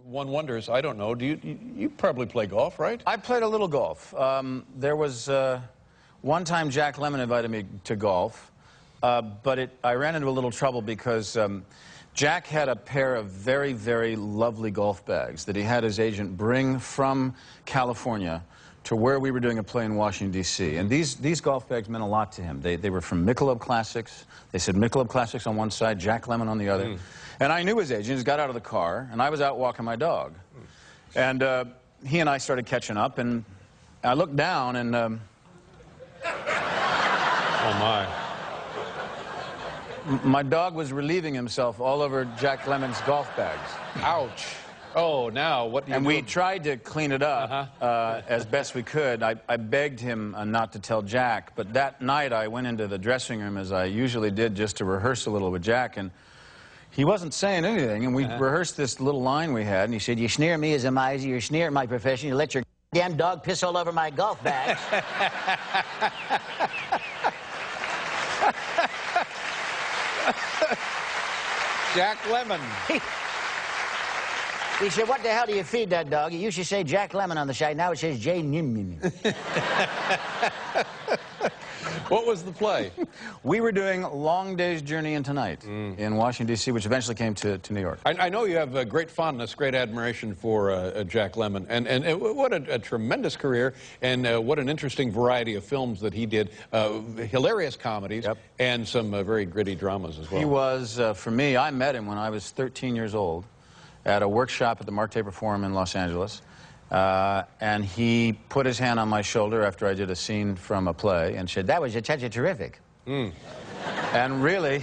one wonders, I don't know, you probably play golf, right? I played a little golf. There was one time Jack Lemmon invited me to golf, but I ran into a little trouble because Jack had a pair of very, very lovely golf bags that he had his agent bring from California to where we were doing a play in Washington, D.C. And these golf bags meant a lot to him. They were from Michelob Classics. They said Michelob Classics on one side, Jack Lemmon on the other. And I knew his agent. He just got out of the car, and I was out walking my dog. And he and I started catching up, and I looked down, and... oh, my. My dog was relieving himself all over Jack Lemmon's golf bags. Ouch. Oh, now, what do you do? And we tried to clean it up as best we could. I begged him not to tell Jack, but that night I went into the dressing room, as I usually did, just to rehearse a little with Jack, and he wasn't saying anything, and we rehearsed this little line we had, and he said, "You sneer at me as a miser, you sneer at my profession, you let your damn dog piss all over my golf bags." Jack Lemmon. He said, "What the hell do you feed that dog? It used to say Jack Lemmon on the side. Now it says J. Nimmin." What was the play? We were doing Long Day's Journey into Night in Washington, D.C., which eventually came to New York. I know you have a great fondness, great admiration for Jack Lemmon. And what a tremendous career, and what an interesting variety of films that he did. Hilarious comedies, and some very gritty dramas as well. He was, for me, I met him when I was 13 years old at a workshop at the Mark Taper Forum in Los Angeles. And he put his hand on my shoulder after I did a scene from a play and said, "That was a touch of terrific." And really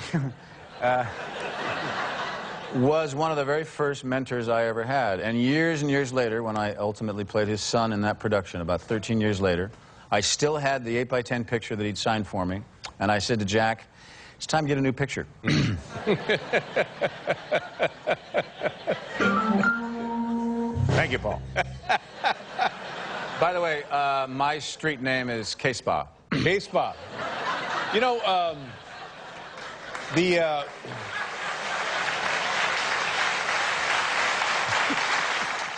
was one of the very first mentors I ever had. And years later, when I ultimately played his son in that production, about 13 years later, I still had the 8x10 picture that he'd signed for me. And I said to Jack, "It's time to get a new picture." Thank you, Paul. By the way, my street name is K-Spa. K-Spa. You know,